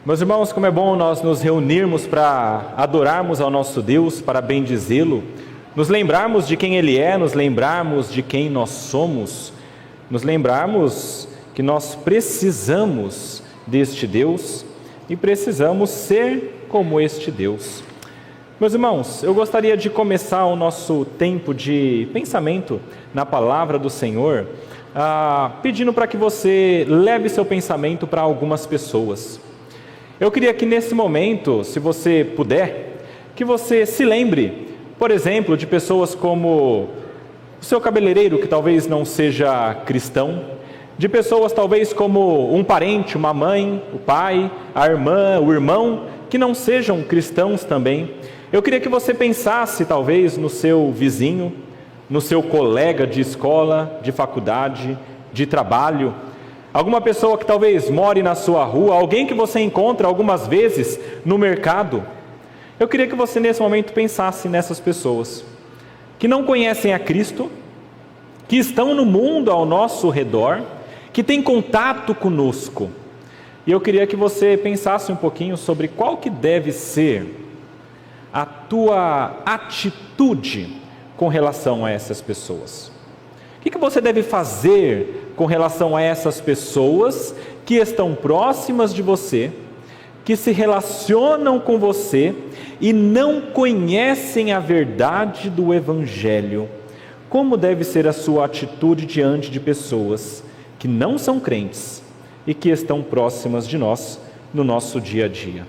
Meus irmãos, como é bom nós nos reunirmos para adorarmos ao nosso Deus, para bendizê-lo, nos lembrarmos de quem Ele é, nos lembrarmos de quem nós somos, nos lembrarmos que nós precisamos deste Deus e precisamos ser como este Deus. Meus irmãos, eu gostaria de começar o nosso tempo de pensamento na palavra do Senhor, pedindo para que você leve seu pensamento para algumas pessoas. Eu queria que nesse momento, se você puder, que você se lembre, por exemplo, de pessoas como o seu cabeleireiro, que talvez não seja cristão, de pessoas talvez como um parente, uma mãe, o pai, a irmã, o irmão, que não sejam cristãos também. Eu queria que você pensasse talvez no seu vizinho, no seu colega de escola, de faculdade, de trabalho, alguma pessoa que talvez more na sua rua, alguém que você encontra algumas vezes no mercado. Eu queria que você nesse momento pensasse nessas pessoas que não conhecem a Cristo, que estão no mundo ao nosso redor, que têm contato conosco. E eu queria que você pensasse um pouquinho sobre qual que deve ser a tua atitude com relação a essas pessoas. O que você deve fazer com relação a essas pessoas que estão próximas de você, que se relacionam com você e não conhecem a verdade do Evangelho? Como deve ser a sua atitude diante de pessoas que não são crentes e que estão próximas de nós no nosso dia a dia?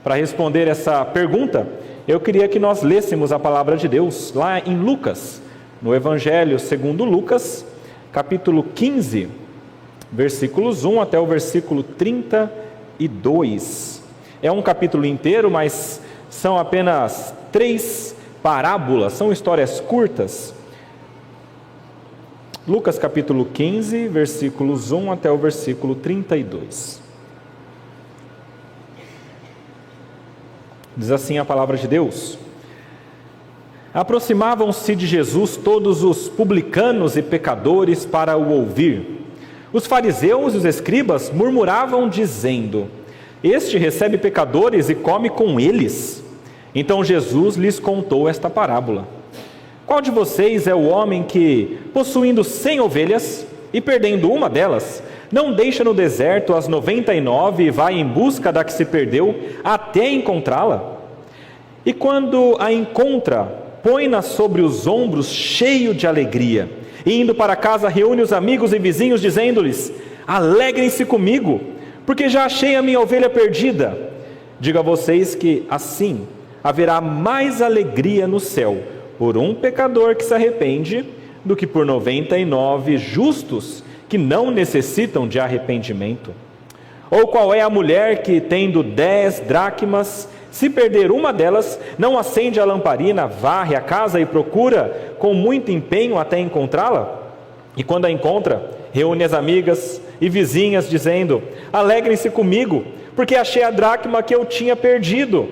Para responder essa pergunta, eu queria que nós lêssemos a palavra de Deus lá em Lucas, no Evangelho segundo Lucas, capítulo 15, versículos 1 até o versículo 32. É um capítulo inteiro, mas são apenas 3 parábolas, são histórias curtas. Lucas capítulo 15, versículos 1 até o versículo 32. Diz assim a palavra de Deus: Aproximavam-se de Jesus todos os publicanos e pecadores para o ouvir. Os fariseus e os escribas murmuravam dizendo: Este recebe pecadores e come com eles. Então Jesus lhes contou esta parábola: Qual de vocês é o homem que, possuindo 100 ovelhas e perdendo uma delas, não deixa no deserto as 99 e vai em busca da que se perdeu até encontrá-la? E quando a encontra, põe-na sobre os ombros cheio de alegria, e indo para casa reúne os amigos e vizinhos, dizendo-lhes: Alegrem-se comigo, porque já achei a minha ovelha perdida. Digo a vocês que assim haverá mais alegria no céu por um pecador que se arrepende, do que por 99 justos que não necessitam de arrependimento. Ou qual é a mulher que, tendo 10 dracmas, se perder uma delas, não acende a lamparina, varre a casa e procura com muito empenho até encontrá-la? E quando a encontra, reúne as amigas e vizinhas, dizendo: Alegrem-se comigo, porque achei a dracma que eu tinha perdido.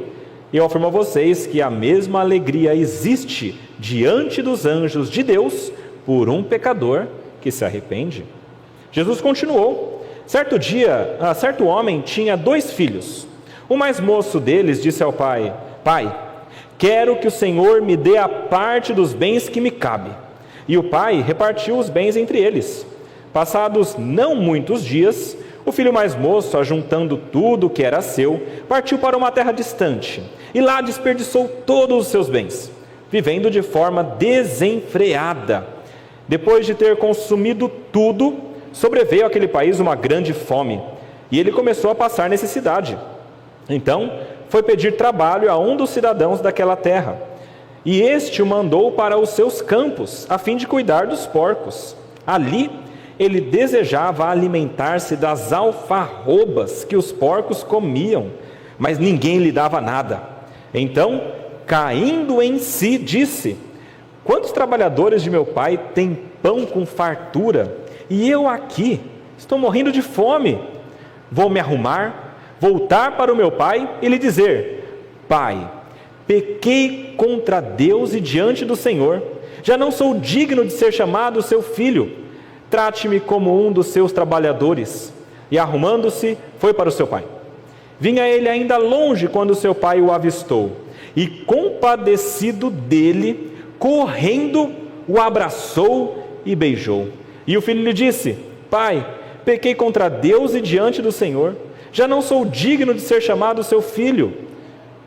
E eu afirmo a vocês que a mesma alegria existe diante dos anjos de Deus por um pecador que se arrepende. Jesus continuou: certo homem tinha 2 filhos. O mais moço deles disse ao pai: Pai, quero que o Senhor me dê a parte dos bens que me cabe. E o pai repartiu os bens entre eles. Passados não muitos dias, o filho mais moço, ajuntando tudo o que era seu, partiu para uma terra distante, e lá desperdiçou todos os seus bens, vivendo de forma desenfreada. Depois de ter consumido tudo, sobreveio àquele país uma grande fome, e ele começou a passar necessidade. Então foi pedir trabalho a um dos cidadãos daquela terra, e este o mandou para os seus campos, a fim de cuidar dos porcos. Ali ele desejava alimentar-se das alfarrobas que os porcos comiam, mas ninguém lhe dava nada. Então, caindo em si, disse: Quantos trabalhadores de meu pai têm pão com fartura, e eu aqui estou morrendo de fome? Vou me arrumar, voltar para o meu pai e lhe dizer: Pai, pequei contra Deus e diante do Senhor, já não sou digno de ser chamado seu filho. Trate-me como um dos seus trabalhadores. E arrumando-se, foi para o seu pai. Vinha ele ainda longe quando seu pai o avistou, e compadecido dele, correndo, o abraçou e beijou. E o filho lhe disse: Pai, pequei contra Deus e diante do Senhor, já não sou digno de ser chamado seu filho.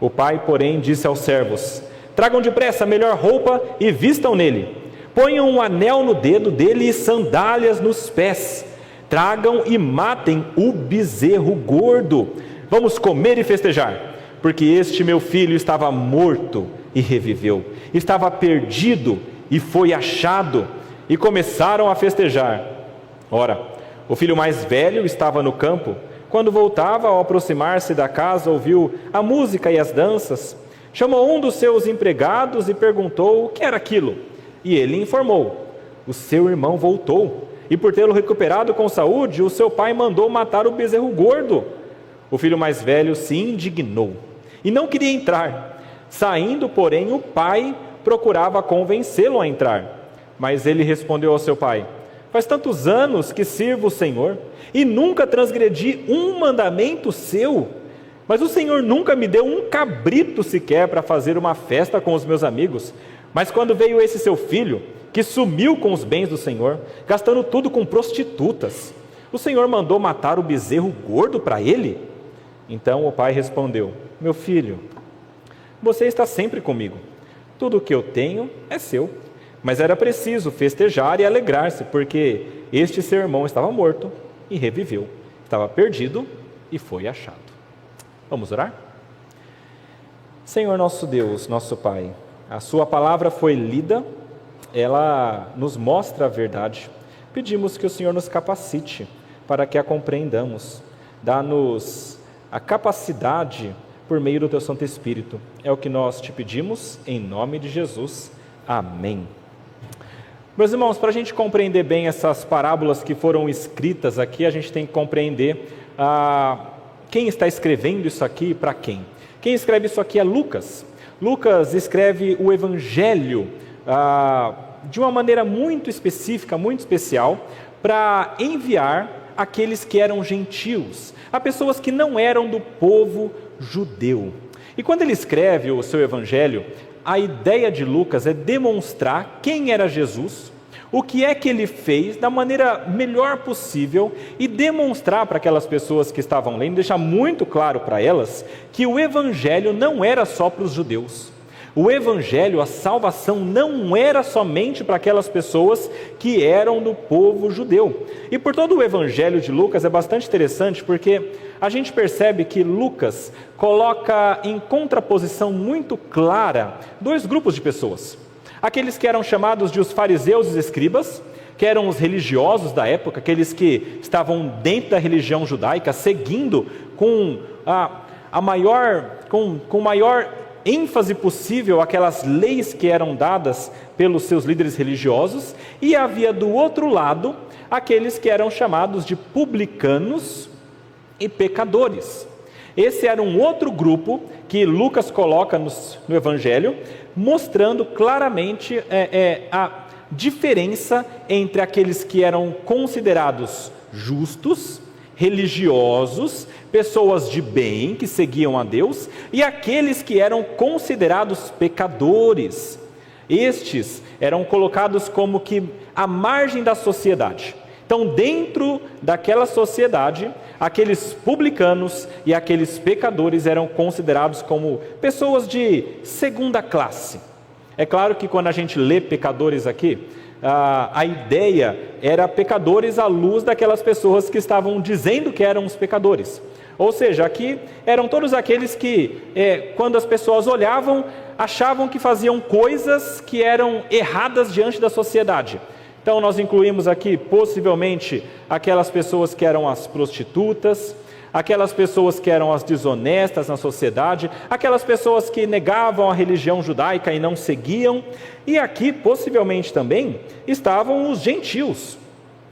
O pai, porém, disse aos servos: Tragam depressa a melhor roupa e vistam nele. Ponham um anel no dedo dele e sandálias nos pés. Tragam e matem o bezerro gordo. Vamos comer e festejar, porque este meu filho estava morto e reviveu, estava perdido e foi achado. E começaram a festejar. Ora, o filho mais velho estava no campo. Quando voltava, ao aproximar-se da casa, ouviu a música e as danças. Chamou um dos seus empregados e perguntou o que era aquilo. E ele informou: o seu irmão voltou, e por tê-lo recuperado com saúde, o seu pai mandou matar o bezerro gordo. O filho mais velho se indignou e não queria entrar. Saindo, porém, o pai procurava convencê-lo a entrar. Mas ele respondeu ao seu pai: Faz tantos anos que sirvo o Senhor e nunca transgredi um mandamento seu. Mas o Senhor nunca me deu um cabrito sequer para fazer uma festa com os meus amigos. Mas quando veio esse seu filho, que sumiu com os bens do Senhor, gastando tudo com prostitutas, o Senhor mandou matar o bezerro gordo para ele? Então o pai respondeu: Meu filho, você está sempre comigo. Tudo o que eu tenho é seu. Mas era preciso festejar e alegrar-se, porque este seu irmão estava morto e reviveu. Estava perdido e foi achado. Vamos orar? Senhor nosso Deus, nosso Pai, a sua palavra foi lida, ela nos mostra a verdade. Pedimos que o Senhor nos capacite para que a compreendamos. Dá-nos a capacidade por meio do teu Santo Espírito. É o que nós te pedimos, em nome de Jesus. Amém. Meus irmãos, para a gente compreender bem essas parábolas que foram escritas aqui, a gente tem que compreender quem está escrevendo isso aqui e para quem. Quem escreve isso aqui é Lucas. Lucas escreve o Evangelho de uma maneira muito específica, muito especial, para enviar aqueles que eram gentios, a pessoas que não eram do povo judeu. E quando ele escreve o seu Evangelho, a ideia de Lucas é demonstrar quem era Jesus, o que é que ele fez da maneira melhor possível e demonstrar para aquelas pessoas que estavam lendo, deixar muito claro para elas que o Evangelho não era só para os judeus. O Evangelho, a salvação, não era somente para aquelas pessoas que eram do povo judeu. E por todo o Evangelho de Lucas é bastante interessante, porque a gente percebe que Lucas coloca em contraposição muito clara dois grupos de pessoas. Aqueles que eram chamados de os fariseus e os escribas, que eram os religiosos da época, aqueles que estavam dentro da religião judaica, seguindo com maior ênfase possível aquelas leis que eram dadas pelos seus líderes religiosos, e havia do outro lado aqueles que eram chamados de publicanos e pecadores. Esse era um outro grupo que Lucas coloca no Evangelho, mostrando claramente a diferença entre aqueles que eram considerados justos, religiosos, pessoas de bem que seguiam a Deus, e aqueles que eram considerados pecadores. Estes eram colocados como que à margem da sociedade. Então, dentro daquela sociedade, aqueles publicanos e aqueles pecadores eram considerados como pessoas de segunda classe. É claro que quando a gente lê pecadores aqui, a ideia era pecadores à luz daquelas pessoas que estavam dizendo que eram os pecadores. Ou seja, aqui eram todos aqueles que, quando as pessoas olhavam, achavam que faziam coisas que eram erradas diante da sociedade. Então nós incluímos aqui possivelmente aquelas pessoas que eram as prostitutas, aquelas pessoas que eram as desonestas na sociedade, aquelas pessoas que negavam a religião judaica e não seguiam, e aqui possivelmente também estavam os gentios.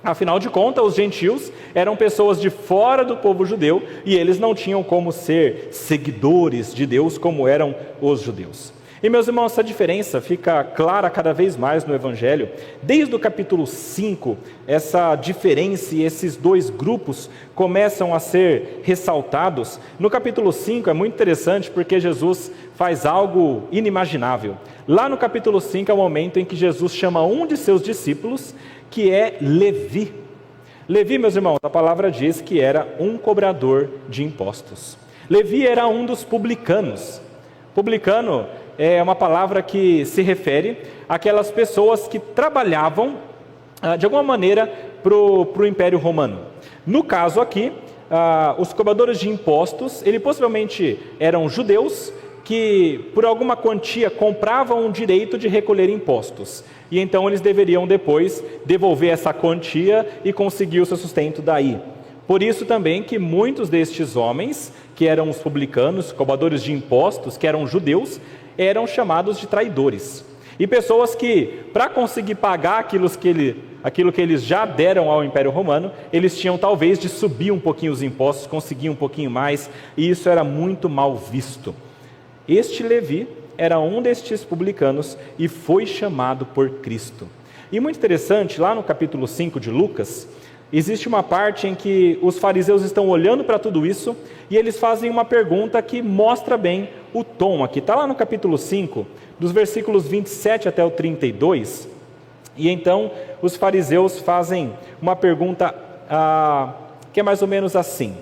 Afinal de contas, os gentios eram pessoas de fora do povo judeu e eles não tinham como ser seguidores de Deus como eram os judeus. E, meus irmãos, essa diferença fica clara cada vez mais no Evangelho. Desde o capítulo 5, essa diferença e esses dois grupos começam a ser ressaltados. No capítulo 5 é muito interessante porque Jesus faz algo inimaginável. Lá no capítulo 5 é o momento em que Jesus chama um de seus discípulos, que é Levi. Levi, meus irmãos, a palavra diz que era um cobrador de impostos. Levi era um dos publicanos. Publicano é uma palavra que se refere àquelas pessoas que trabalhavam, de alguma maneira, para o Império Romano. No caso aqui, os cobradores de impostos, eles possivelmente eram judeus que, por alguma quantia, compravam o direito de recolher impostos. E então eles deveriam depois devolver essa quantia e conseguir o seu sustento daí. Por isso também que muitos destes homens, que eram os publicanos, cobradores de impostos, que eram judeus, eram chamados de traidores. E pessoas que, para conseguir pagar aquilo que eles já deram ao Império Romano, eles tinham talvez de subir um pouquinho os impostos, conseguir um pouquinho mais, e isso era muito mal visto. Este Levi era um destes publicanos e foi chamado por Cristo. E muito interessante, lá no capítulo 5 de Lucas, existe uma parte em que os fariseus estão olhando para tudo isso e eles fazem uma pergunta que mostra bem o tom aqui. Está lá no capítulo 5, dos versículos 27 até o 32. E então os fariseus fazem uma pergunta que é mais ou menos assim.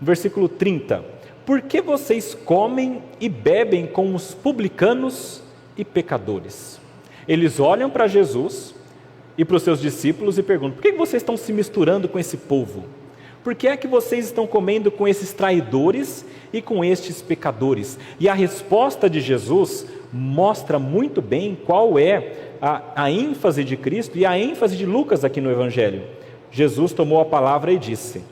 Versículo 30. Por que vocês comem e bebem com os publicanos e pecadores? Eles olham para Jesus e para os seus discípulos e perguntam: por que vocês estão se misturando com esse povo? Por que é que vocês estão comendo com esses traidores e com estes pecadores? E a resposta de Jesus mostra muito bem qual é a ênfase de Cristo e a ênfase de Lucas aqui no Evangelho. Jesus tomou a palavra e disse: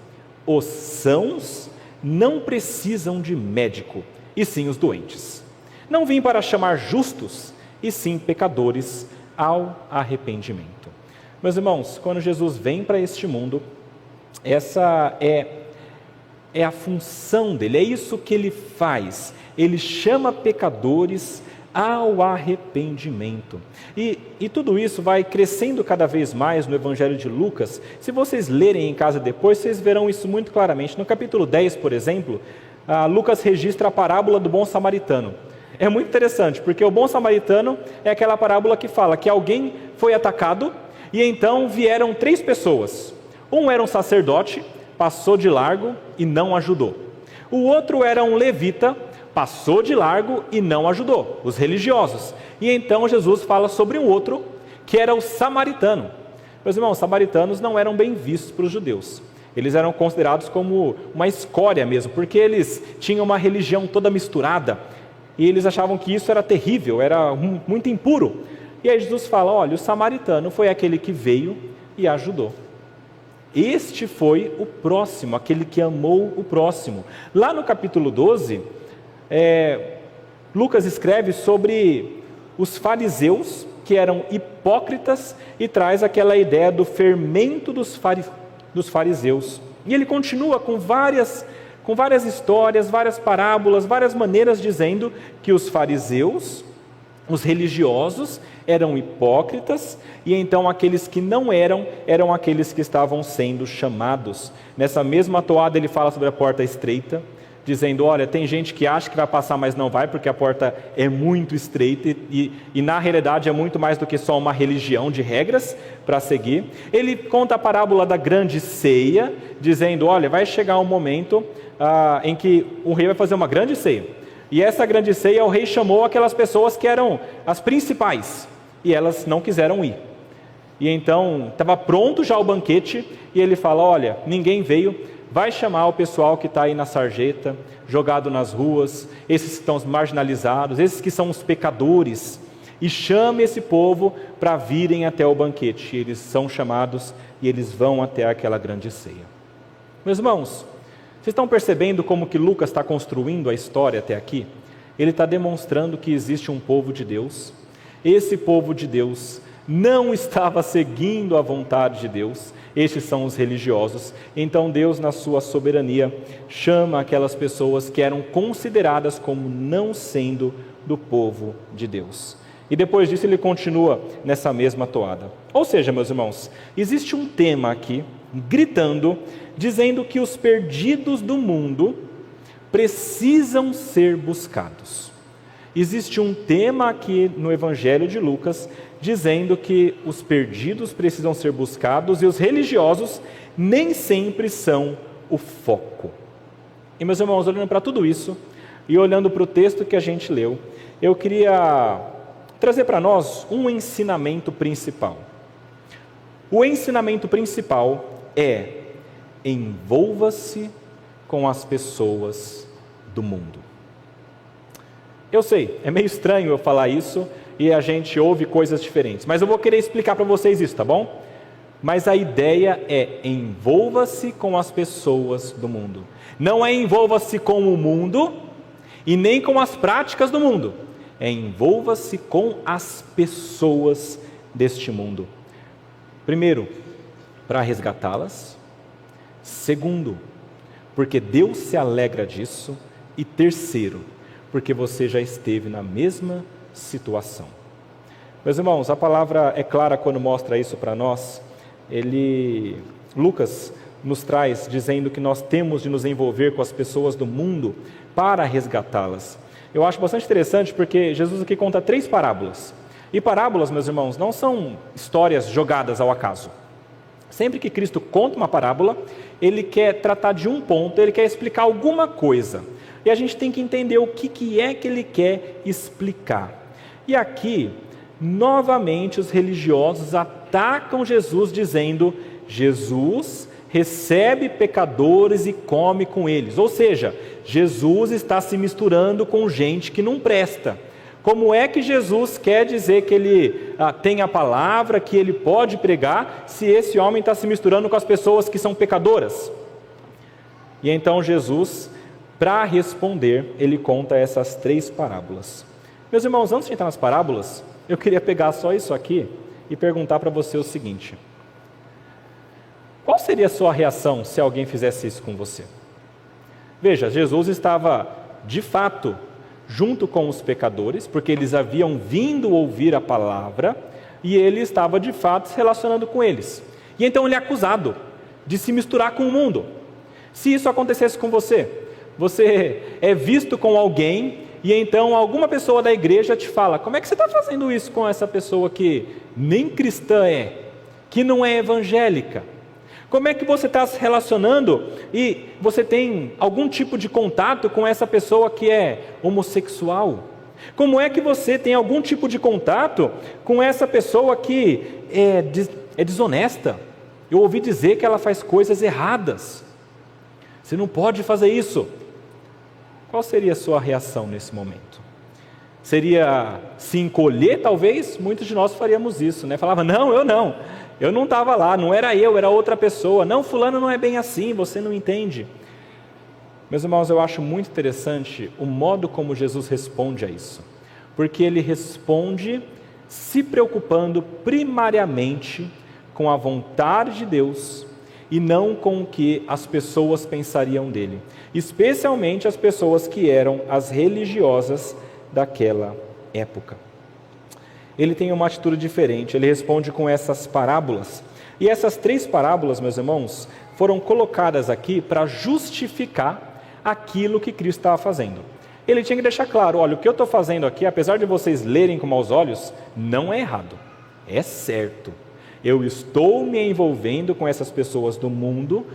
os sãos não precisam de médico, e sim os doentes. Não vim para chamar justos, e sim pecadores ao arrependimento. Meus irmãos, quando Jesus vem para este mundo, essa é a função dele, é isso que ele faz. Ele chama pecadores ao arrependimento. E tudo isso vai crescendo cada vez mais no Evangelho de Lucas. Se vocês lerem em casa depois, vocês verão isso muito claramente. No capítulo 10, por exemplo, Lucas registra a parábola do bom samaritano. É muito interessante, porque o bom samaritano é aquela parábola que fala que alguém foi atacado e então vieram 3 pessoas. Um era um sacerdote, passou de largo e não ajudou. O outro era um levita, passou de largo e não ajudou, os religiosos. E então Jesus fala sobre um outro, que era o samaritano. Meus irmãos, os samaritanos não eram bem vistos para os judeus. Eles eram considerados como uma escória mesmo, porque eles tinham uma religião toda misturada, e eles achavam que isso era terrível, era muito impuro. E aí Jesus fala: olha, o samaritano foi aquele que veio e ajudou. Este foi o próximo, aquele que amou o próximo. Lá no capítulo 12, Lucas escreve sobre os fariseus, que eram hipócritas, e traz aquela ideia do fermento dos fariseus. E ele continua com várias histórias, várias parábolas, várias maneiras, dizendo que os fariseus, os religiosos, eram hipócritas, e então aqueles que não eram aqueles que estavam sendo chamados. Nessa mesma toada ele fala sobre a porta estreita, dizendo: olha, tem gente que acha que vai passar, mas não vai, porque a porta é muito estreita, e na realidade é muito mais do que só uma religião de regras para seguir. Ele conta a parábola da grande ceia, dizendo: olha, vai chegar um momento em que o rei vai fazer uma grande ceia, e essa grande ceia o rei chamou aquelas pessoas que eram as principais, e elas não quiseram ir. E então estava pronto já o banquete, e ele fala: olha, ninguém veio, vai chamar o pessoal que está aí na sarjeta, jogado nas ruas, esses que estão marginalizados, esses que são os pecadores, e chame esse povo para virem até o banquete. E eles são chamados e eles vão até aquela grande ceia. Meus irmãos, vocês estão percebendo como que Lucas está construindo a história até aqui? Ele está demonstrando que existe um povo de Deus. Esse povo de Deus não estava seguindo a vontade de Deus. Estes são os religiosos. Então Deus, na sua soberania, chama aquelas pessoas que eram consideradas como não sendo do povo de Deus. E depois disso ele continua nessa mesma toada. Ou seja, meus irmãos, existe um tema aqui, gritando, dizendo que os perdidos do mundo precisam ser buscados. Existe um tema aqui no Evangelho de Lucas, dizendo que os perdidos precisam ser buscados e os religiosos nem sempre são o foco. E meus irmãos, olhando para tudo isso e olhando para o texto que a gente leu, eu queria trazer para nós um ensinamento principal. O ensinamento principal é: envolva-se com as pessoas do mundo. Eu sei, é meio estranho eu falar isso e a gente ouve coisas diferentes, mas eu vou querer explicar para vocês isso, tá bom? Mas a ideia é: envolva-se com as pessoas do mundo. Não é envolva-se com o mundo e nem com as práticas do mundo. É envolva-se com as pessoas deste mundo. Primeiro, para resgatá-las. Segundo, porque Deus se alegra disso. E terceiro, porque você já esteve na mesma situação. Meus irmãos, a palavra é clara quando mostra isso para nós. Lucas nos traz dizendo que nós temos de nos envolver com as pessoas do mundo para resgatá-las. Eu acho bastante interessante porque Jesus aqui conta 3 parábolas. E parábolas, meus irmãos, não são histórias jogadas ao acaso. Sempre que Cristo conta uma parábola, ele quer tratar de um ponto, ele quer explicar alguma coisa. E a gente tem que entender o que é que ele quer explicar. E aqui, novamente, os religiosos atacam Jesus dizendo: Jesus recebe pecadores e come com eles. Ou seja, Jesus está se misturando com gente que não presta. Como é que Jesus quer dizer que ele tem a palavra, que ele pode pregar, se esse homem está se misturando com as pessoas que são pecadoras? E então Jesus, para responder, ele conta essas 3 parábolas. Meus irmãos, antes de entrar nas parábolas, eu queria pegar só isso aqui e perguntar para você o seguinte: qual seria a sua reação se alguém fizesse isso com você? Veja, Jesus estava, de fato, junto com os pecadores, porque eles haviam vindo ouvir a palavra, e ele estava, de fato, se relacionando com eles. E então ele é acusado de se misturar com o mundo. Se isso acontecesse com você, você é visto com alguém, e então alguma pessoa da igreja te fala: como é que você está fazendo isso com essa pessoa que nem cristã é, que não é evangélica? Como é que você está se relacionando e você tem algum tipo de contato com essa pessoa que é homossexual? Como é que você tem algum tipo de contato com essa pessoa que é desonesta? Eu ouvi dizer que ela faz coisas erradas. Você não pode fazer isso. Qual seria a sua reação nesse momento? Seria se encolher, talvez? Muitos de nós faríamos isso, né? Falava: não, eu não estava lá, não era eu, era outra pessoa. Não, fulano não é bem assim, você não entende. Meus irmãos, eu acho muito interessante o modo como Jesus responde a isso. Porque ele responde se preocupando primariamente com a vontade de Deus e não com o que as pessoas pensariam dele. Especialmente as pessoas que eram as religiosas daquela época. Ele tem uma atitude diferente, ele responde com essas parábolas. E essas 3 parábolas, meus irmãos, foram colocadas aqui para justificar aquilo que Cristo estava fazendo. Ele tinha que deixar claro: olha, o que eu estou fazendo aqui, apesar de vocês lerem com maus olhos, não é errado, é certo. Eu estou me envolvendo com essas pessoas do mundo,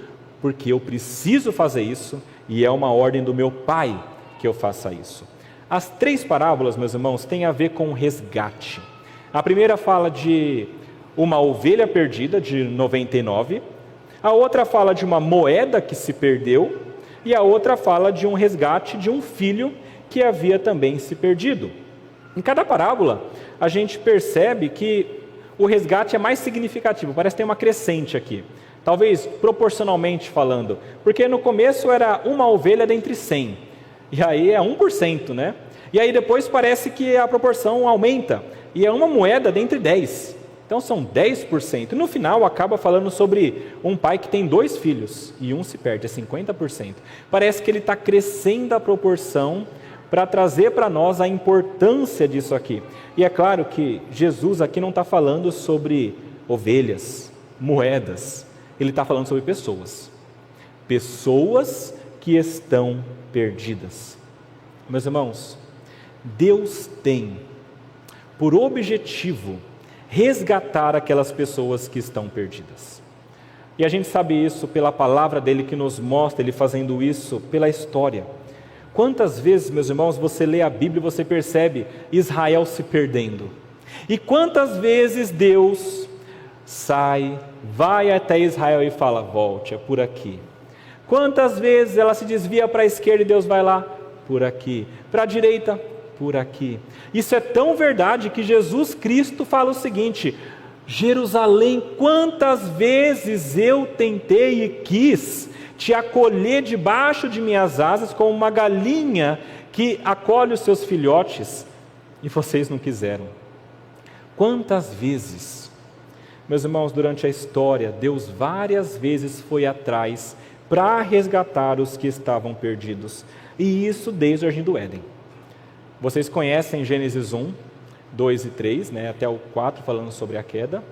porque eu preciso fazer isso, e é uma ordem do meu Pai que eu faça isso. As 3 parábolas, meus irmãos, têm a ver com resgate. A primeira fala de uma ovelha perdida, de 99. A outra fala de uma moeda que se perdeu. E a outra fala de um resgate de um filho que havia também se perdido. Em cada parábola, a gente percebe que o resgate é mais significativo. Parece que tem uma crescente aqui. Talvez proporcionalmente falando. Porque no começo era uma ovelha dentre 100. E aí é 1%, né? E aí depois parece que a proporção aumenta. E é uma moeda dentre 10. Então são 10%. E no final acaba falando sobre um pai que tem 2 filhos. E um se perde, é 50%. Parece que ele está crescendo a proporção para trazer para nós a importância disso aqui. E é claro que Jesus aqui não está falando sobre ovelhas, moedas, ele está falando sobre pessoas. Pessoas que estão perdidas. Meus irmãos, Deus tem por objetivo resgatar aquelas pessoas que estão perdidas. E a gente sabe isso pela palavra dele que nos mostra ele fazendo isso pela história. Quantas vezes, meus irmãos, você lê a Bíblia e você percebe Israel se perdendo? E quantas vezes Deus sai, vai até Israel e fala, volte, é por aqui. Quantas vezes ela se desvia para a esquerda e Deus vai lá, por aqui. Para a direita, por aqui. Isso é tão verdade que Jesus Cristo fala o seguinte, Jerusalém, quantas vezes eu tentei e quis te acolher debaixo de minhas asas como uma galinha que acolhe os seus filhotes e vocês não quiseram. Quantas vezes, meus irmãos, durante a história, Deus várias vezes foi atrás para resgatar os que estavam perdidos. E isso desde o Jardim do Éden. Vocês conhecem Gênesis 1, 2 e 3, até o 4 falando sobre a queda.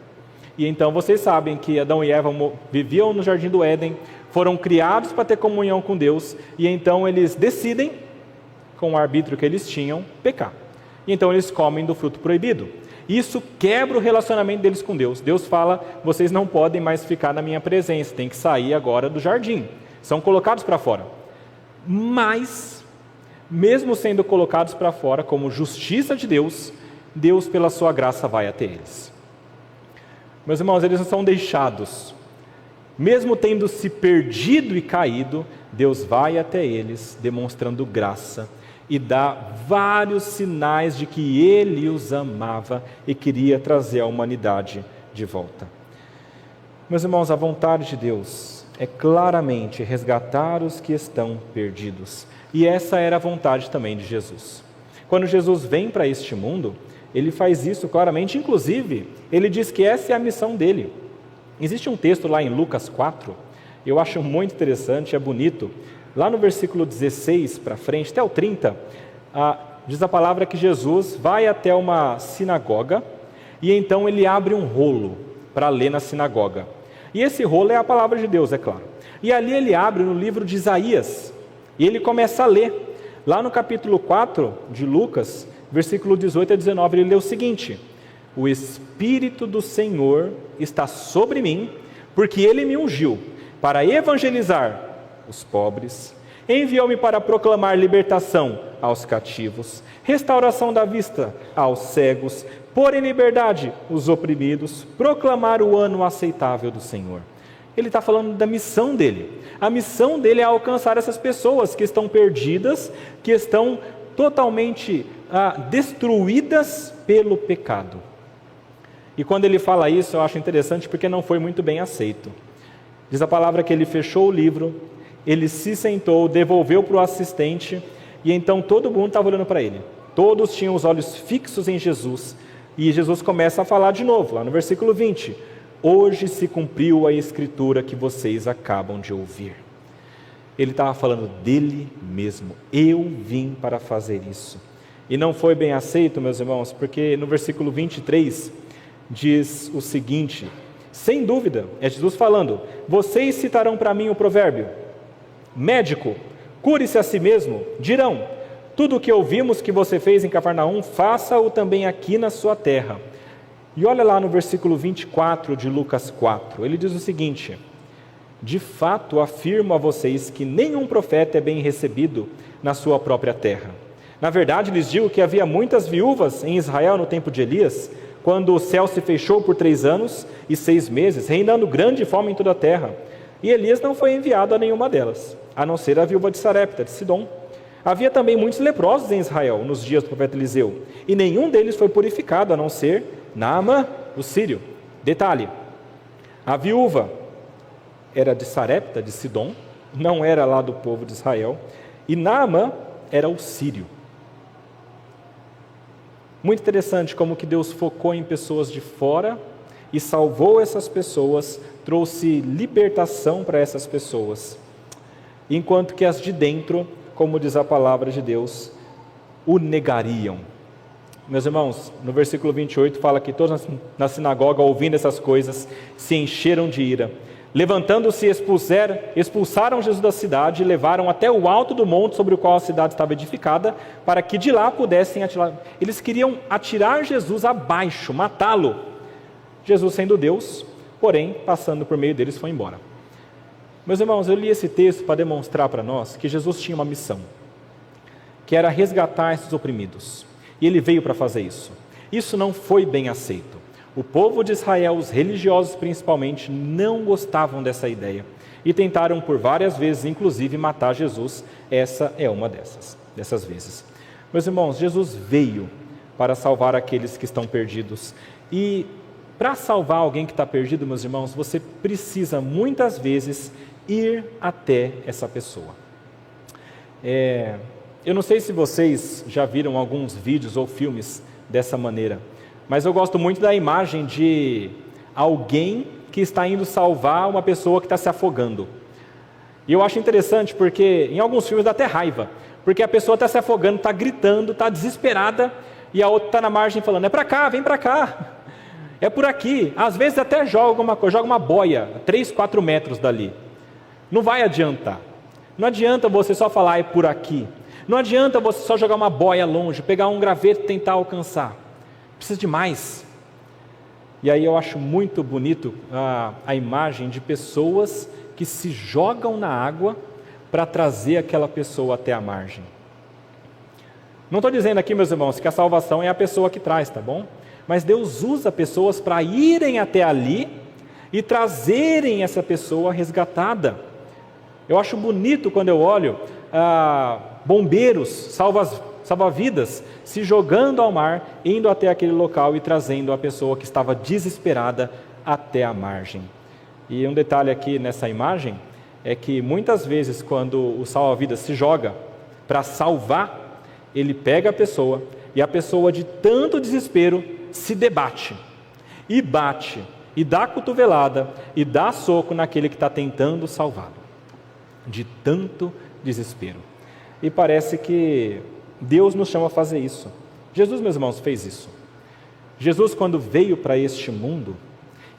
E então vocês sabem que Adão e Eva viviam no Jardim do Éden, foram criados para ter comunhão com Deus, e então eles decidem, com o arbítrio que eles tinham, pecar. E então eles comem do fruto proibido. Isso quebra o relacionamento deles com Deus. Deus fala, vocês não podem mais ficar na minha presença, tem que sair agora do jardim. São colocados para fora. Mas, mesmo sendo colocados para fora como justiça de Deus, Deus pela sua graça vai até eles. Meus irmãos, eles não são deixados. Mesmo tendo se perdido e caído, Deus vai até eles, demonstrando graça, e dá vários sinais de que Ele os amava e queria trazer a humanidade de volta. Meus irmãos, a vontade de Deus é claramente resgatar os que estão perdidos. E essa era a vontade também de Jesus. Quando Jesus vem para este mundo, Ele faz isso claramente, inclusive, Ele diz que essa é a missão dEle. Existe um texto lá em Lucas 4, eu acho muito interessante, é bonito. Lá no versículo 16 para frente, até o 30, diz a palavra que Jesus vai até uma sinagoga e então ele abre um rolo para ler na sinagoga. E esse rolo é a palavra de Deus, é claro. E ali ele abre no livro de Isaías e ele começa a ler. Lá no capítulo 4 de Lucas, versículo 18 a 19, ele lê o seguinte: o Espírito do Senhor está sobre mim, porque Ele me ungiu para evangelizar os pobres, enviou-me para proclamar libertação aos cativos, restauração da vista aos cegos, pôr em liberdade os oprimidos, proclamar o ano aceitável do Senhor. Ele está falando da missão dele. A missão dele é alcançar essas pessoas que estão perdidas, que estão totalmente destruídas pelo pecado. E quando ele fala isso, eu acho interessante porque não foi muito bem aceito. Diz a palavra que ele fechou o livro, ele se sentou, devolveu para o assistente, e então todo mundo estava olhando para ele. Todos tinham os olhos fixos em Jesus, e Jesus começa a falar de novo, lá no versículo 20. Hoje se cumpriu a escritura que vocês acabam de ouvir. Ele estava falando dele mesmo. Eu vim para fazer isso. E não foi bem aceito, meus irmãos, porque no versículo 23 diz o seguinte, sem dúvida, é Jesus falando, vocês citarão para mim o provérbio, médico, cure-se a si mesmo, dirão, tudo o que ouvimos que você fez em Cafarnaum, faça-o também aqui na sua terra. E olha lá no versículo 24 de Lucas 4, ele diz o seguinte, de fato afirmo a vocês que nenhum profeta é bem recebido na sua própria terra. Na verdade, lhes digo que havia muitas viúvas em Israel no tempo de Elias, quando o céu se fechou por 3 anos e 6 meses, reinando grande fome em toda a terra. E Elias não foi enviado a nenhuma delas, a não ser a viúva de Sarepta, de Sidom. Havia também muitos leprosos em Israel, nos dias do profeta Eliseu, e nenhum deles foi purificado, a não ser Naamã, o sírio. Detalhe, a viúva era de Sarepta, de Sidom, não era lá do povo de Israel, e Naamã era o sírio. Muito interessante como que Deus focou em pessoas de fora e salvou essas pessoas, trouxe libertação para essas pessoas. Enquanto que as de dentro, como diz a palavra de Deus, o negariam. Meus irmãos, no versículo 28 fala que todos na sinagoga, ouvindo essas coisas, se encheram de ira. Levantando-se, expulsaram Jesus da cidade e levaram até o alto do monte sobre o qual a cidade estava edificada, para que de lá pudessem atirar. Eles queriam atirar Jesus abaixo, matá-lo. Jesus, sendo Deus, porém, passando por meio deles, foi embora. Meus irmãos, eu li esse texto para demonstrar para nós que Jesus tinha uma missão, que era resgatar esses oprimidos. E ele veio para fazer isso. Isso não foi bem aceito. O povo de Israel, os religiosos principalmente, não gostavam dessa ideia e tentaram por várias vezes, inclusive, matar Jesus. Essa é uma dessas vezes. Meus irmãos, Jesus veio para salvar aqueles que estão perdidos. E para salvar alguém que está perdido, meus irmãos, você precisa muitas vezes ir até essa pessoa. Eu não sei se vocês já viram alguns vídeos ou filmes dessa maneira, mas eu gosto muito da imagem de alguém que está indo salvar uma pessoa que está se afogando. E eu acho interessante porque em alguns filmes dá até raiva, porque a pessoa está se afogando, está gritando, está desesperada, e a outra está na margem falando, é para cá, vem para cá, é por aqui. Às vezes até joga uma boia, 3, 4 metros dali. Não vai adiantar. Não adianta você só falar, é por aqui. Não adianta você só jogar uma boia longe, pegar um graveto e tentar alcançar. Precisa de mais. E aí eu acho muito bonito a imagem de pessoas que se jogam na água para trazer aquela pessoa até a margem. Não estou dizendo aqui, meus irmãos, que a salvação é a pessoa que traz, tá bom? Mas Deus usa pessoas para irem até ali e trazerem essa pessoa resgatada. Eu acho bonito quando eu olho bombeiros, salva-vidas, se jogando ao mar, indo até aquele local e trazendo a pessoa que estava desesperada até a margem. E um detalhe aqui nessa imagem é que muitas vezes quando o salva-vidas se joga para salvar, ele pega a pessoa e a pessoa de tanto desespero se debate e bate e dá cotovelada e dá soco naquele que está tentando salvá-lo, de tanto desespero. E parece que Deus nos chama a fazer isso. Jesus, meus irmãos, fez isso. Jesus, quando veio para este mundo,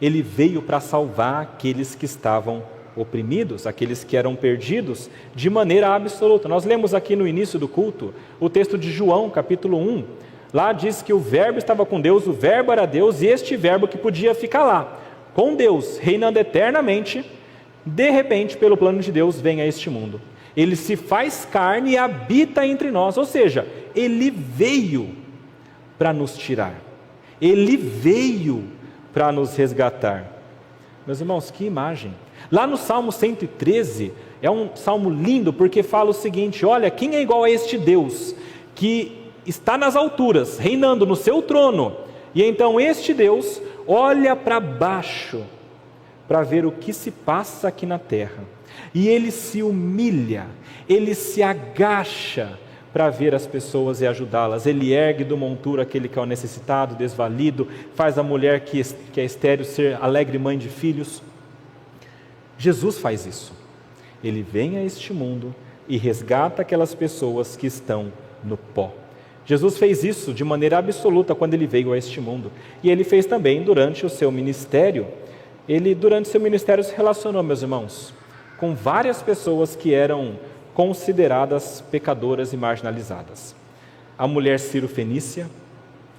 ele veio para salvar aqueles que estavam oprimidos, aqueles que eram perdidos, de maneira absoluta. Nós lemos aqui no início do culto o texto de João, capítulo 1. Lá diz que o verbo estava com Deus, o verbo era Deus, e este verbo que podia ficar lá, com Deus, reinando eternamente, de repente, pelo plano de Deus, vem a este mundo. Ele se faz carne e habita entre nós, ou seja, ele veio para nos tirar, ele veio para nos resgatar. Meus irmãos, que imagem! Lá no Salmo 113, é um salmo lindo, porque fala o seguinte: olha, quem é igual a este Deus, que está nas alturas, reinando no seu trono, e então este Deus olha para baixo, para ver o que se passa aqui na terra, e ele se humilha, ele se agacha para ver as pessoas e ajudá-las. Ele ergue do monturo aquele que é o necessitado, desvalido, faz a mulher que é estéril ser alegre mãe de filhos. Jesus faz isso. Ele vem a este mundo e resgata aquelas pessoas que estão no pó. Jesus fez isso de maneira absoluta quando ele veio a este mundo. E ele fez também durante o seu ministério. Ele, durante seu ministério, se relacionou, meus irmãos, com várias pessoas que eram consideradas pecadoras e marginalizadas. A mulher Ciro-fenícia,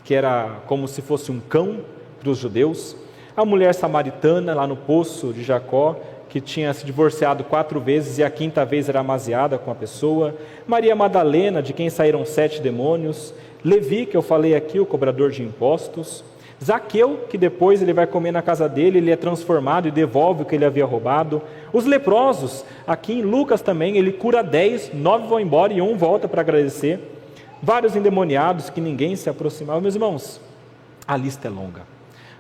que era como se fosse um cão para os judeus. A mulher samaritana, lá no poço de Jacó, que tinha se divorciado 4 vezes e a 5ª vez era amaziada com a pessoa. Maria Madalena, de quem saíram 7 demônios. Levi, que eu falei aqui, o cobrador de impostos. Zaqueu, que depois ele vai comer na casa dele, ele é transformado e devolve o que ele havia roubado. Os leprosos, aqui em Lucas também, ele cura 10, 9 vão embora e 1 volta para agradecer. Vários endemoniados que ninguém se aproximava. Meus irmãos, a lista é longa.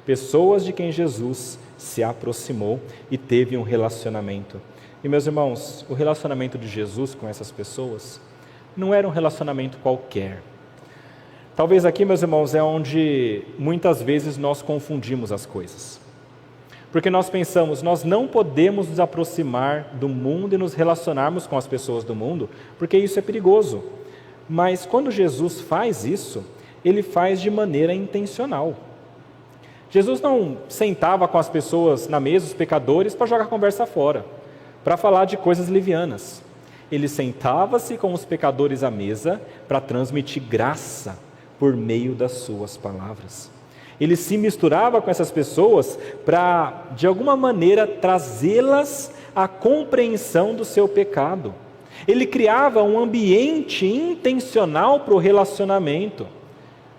Pessoas de quem Jesus se aproximou e teve um relacionamento. E meus irmãos, o relacionamento de Jesus com essas pessoas não era um relacionamento qualquer. Talvez aqui, meus irmãos, é onde muitas vezes nós confundimos as coisas. Porque nós pensamos, nós não podemos nos aproximar do mundo e nos relacionarmos com as pessoas do mundo, porque isso é perigoso. Mas quando Jesus faz isso, ele faz de maneira intencional. Jesus não sentava com as pessoas na mesa, os pecadores, para jogar a conversa fora, para falar de coisas livianas. Ele sentava-se com os pecadores à mesa para transmitir graça por meio das suas palavras. Ele se misturava com essas pessoas para, de alguma maneira, trazê-las à compreensão do seu pecado. Ele criava um ambiente intencional para o relacionamento.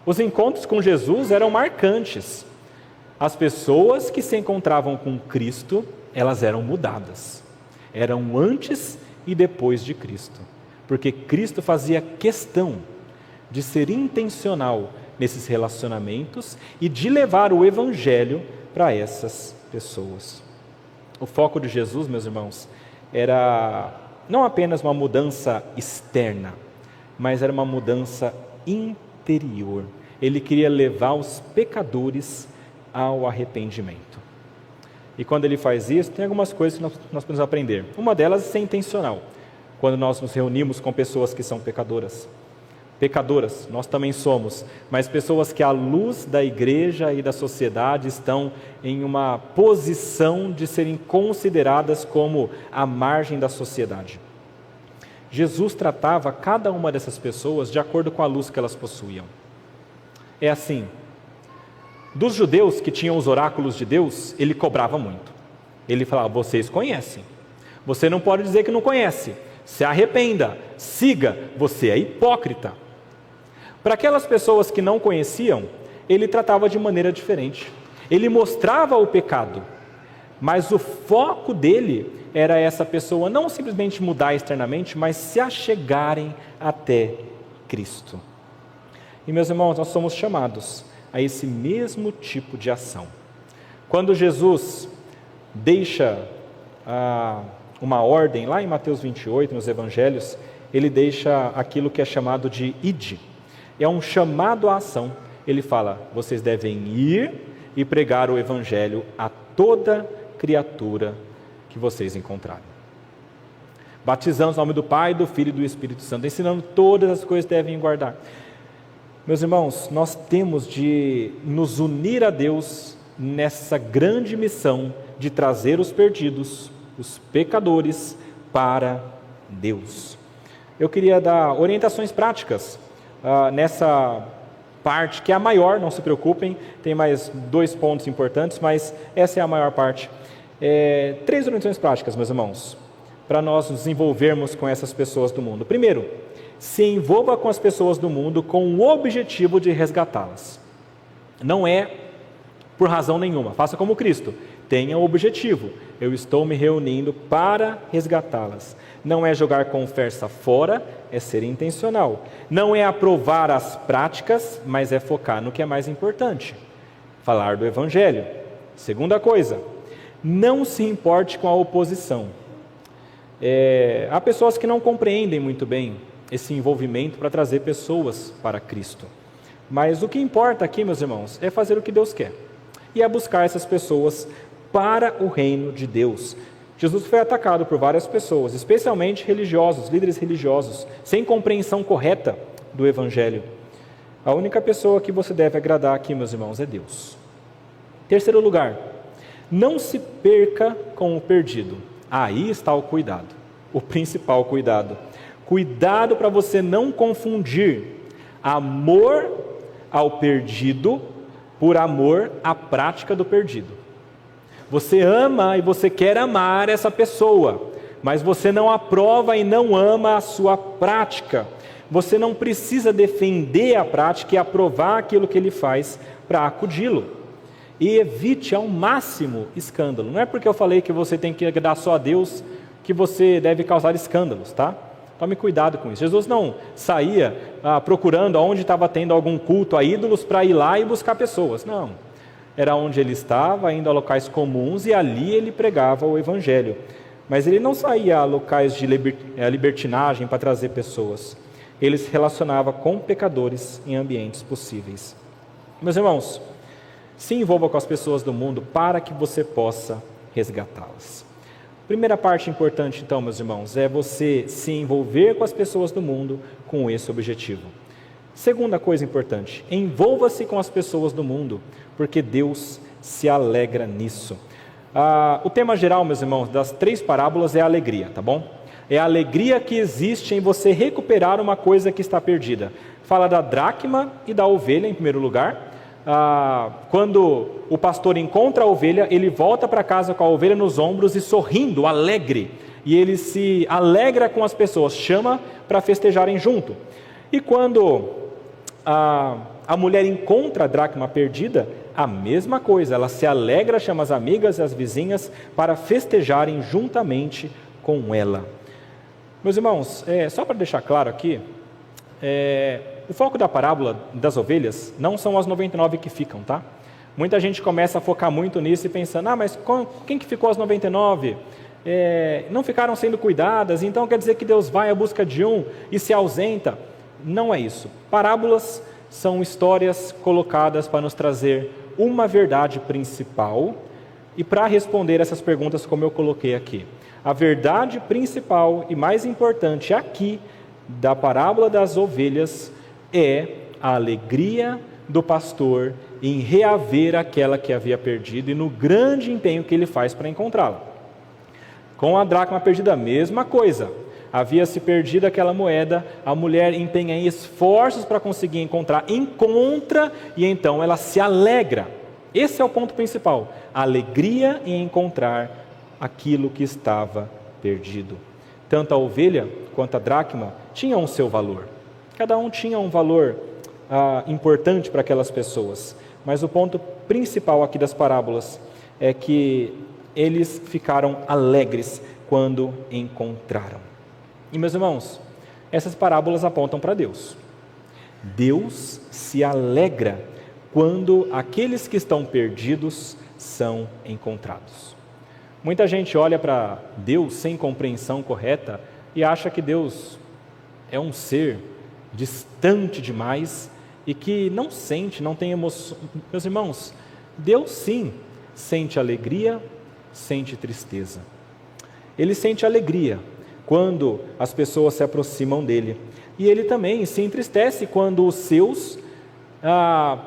Os encontros com Jesus eram marcantes. As pessoas que se encontravam com Cristo, elas eram mudadas. Eram antes e depois de Cristo. Porque Cristo fazia questão de ser intencional nesses relacionamentos e de levar o Evangelho para essas pessoas. O foco de Jesus, meus irmãos, era não apenas uma mudança externa, mas era uma mudança interior. Ele queria levar os pecadores ao arrependimento. E quando ele faz isso, tem algumas coisas que nós podemos aprender. Uma delas é ser intencional. Quando nós nos reunimos com pessoas que são pecadoras, nós também somos, mas pessoas que à luz da igreja e da sociedade estão em uma posição de serem consideradas como a margem da sociedade. Jesus tratava cada uma dessas pessoas de acordo com a luz que elas possuíam. É assim, dos judeus que tinham os oráculos de Deus, ele cobrava muito. Ele falava, vocês conhecem, você não pode dizer que não conhece, se arrependa, siga, você é hipócrita. Para aquelas pessoas que não conheciam, ele tratava de maneira diferente. Ele mostrava o pecado, mas o foco dele era essa pessoa não simplesmente mudar externamente, mas se achegarem até Cristo. E meus irmãos, nós somos chamados a esse mesmo tipo de ação. Quando Jesus deixa uma ordem, lá em Mateus 28, nos Evangelhos, ele deixa aquilo que é chamado de ide. É um chamado à ação. Ele fala, vocês devem ir e pregar o Evangelho a toda criatura que vocês encontrarem. Batizando no nome do Pai, do Filho e do Espírito Santo, ensinando todas as coisas que devem guardar. Meus irmãos, nós temos de nos unir a Deus nessa grande missão de trazer os perdidos, os pecadores, para Deus. Eu queria dar orientações práticas nessa parte, que é a maior, não se preocupem, tem mais 2 pontos importantes, mas essa é a maior parte. 3 orientações práticas, meus irmãos, para nós nos envolvermos com essas pessoas do mundo. Primeiro, se envolva com as pessoas do mundo com o objetivo de resgatá-las. Não é por razão nenhuma, faça como Cristo, tenha o objetivo, eu estou me reunindo para resgatá-las. Não é jogar conversa fora, é ser intencional. Não é aprovar as práticas, mas é focar no que é mais importante, falar do Evangelho. Segunda coisa, não se importe com a oposição. Há pessoas que não compreendem muito bem esse envolvimento para trazer pessoas para Cristo. Mas o que importa aqui, meus irmãos, é fazer o que Deus quer. E é buscar essas pessoas para o reino de Deus. Jesus foi atacado por várias pessoas, especialmente religiosos, líderes religiosos, sem compreensão correta do Evangelho. A única pessoa que você deve agradar aqui, meus irmãos, é Deus. Terceiro lugar, não se perca com o perdido. Aí está o cuidado, o principal cuidado. Cuidado para você não confundir amor ao perdido por amor à prática do perdido. Você ama e você quer amar essa pessoa, mas você não aprova e não ama a sua prática. Você não precisa defender a prática e aprovar aquilo que ele faz para acudi-lo. E evite ao máximo escândalo. Não é porque eu falei que você tem que agradar só a Deus que você deve causar escândalos, tá? Tome cuidado com isso. Jesus não saía procurando onde estava tendo algum culto a ídolos para ir lá e buscar pessoas. Não. Era onde ele estava, indo a locais comuns, e ali ele pregava o Evangelho. Mas ele não saía a locais de libertinagem para trazer pessoas. Ele se relacionava com pecadores em ambientes possíveis. Meus irmãos, se envolva com as pessoas do mundo para que você possa resgatá-las. Primeira parte importante, então, meus irmãos, é você se envolver com as pessoas do mundo com esse objetivo. Segunda coisa importante, envolva-se com as pessoas do mundo, porque Deus se alegra nisso. O tema geral, meus irmãos, das 3 parábolas é a alegria, tá bom? É a alegria que existe em você recuperar uma coisa que está perdida. Fala da dracma e da ovelha, em primeiro lugar. Quando o pastor encontra a ovelha, ele volta para casa com a ovelha nos ombros e sorrindo, alegre. E ele se alegra com as pessoas, chama para festejarem junto. E quando a mulher encontra a dracma perdida, a mesma coisa, ela se alegra, chama as amigas e as vizinhas para festejarem juntamente com ela. Meus irmãos, só para deixar claro aqui, o foco da parábola das ovelhas não são as 99 que ficam, tá? Muita gente começa a focar muito nisso e pensando, mas quem que ficou as 99? Não ficaram sendo cuidadas, então quer dizer que Deus vai à busca de um e se ausenta. Não é isso. Parábolas são histórias colocadas para nos trazer uma verdade principal e para responder essas perguntas como eu coloquei aqui. A verdade principal e mais importante aqui da parábola das ovelhas é a alegria do pastor em reaver aquela que havia perdido e no grande empenho que ele faz para encontrá-la. Com a dracma perdida, a mesma coisa. Havia se perdido aquela moeda, a mulher empenha em esforços para conseguir encontrar, encontra e então ela se alegra. Esse é o ponto principal, a alegria em encontrar aquilo que estava perdido. Tanto a ovelha quanto a dracma tinham o seu valor. Cada um tinha um valor importante para aquelas pessoas. Mas o ponto principal aqui das parábolas é que eles ficaram alegres quando encontraram. E meus irmãos, essas parábolas apontam para Deus. Deus se alegra quando aqueles que estão perdidos são encontrados. Muita gente olha para Deus sem compreensão correta e acha que Deus é um ser distante demais e que não sente, não tem emoção. Meus irmãos, Deus sim sente alegria, sente tristeza. Ele sente alegria quando as pessoas se aproximam dele. E ele também se entristece quando os seus,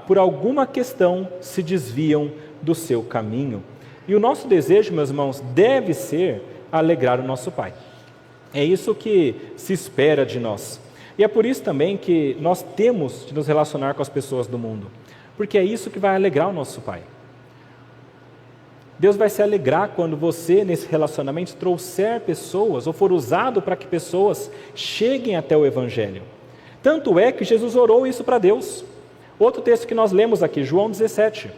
por alguma questão, se desviam do seu caminho. E o nosso desejo, meus irmãos, deve ser alegrar o nosso Pai. É isso que se espera de nós. E é por isso também que nós temos de nos relacionar com as pessoas do mundo. Porque é isso que vai alegrar o nosso Pai. Deus vai se alegrar quando você, nesse relacionamento, trouxer pessoas, ou for usado para que pessoas cheguem até o Evangelho. Tanto é que Jesus orou isso para Deus. Outro texto que nós lemos aqui, João 17,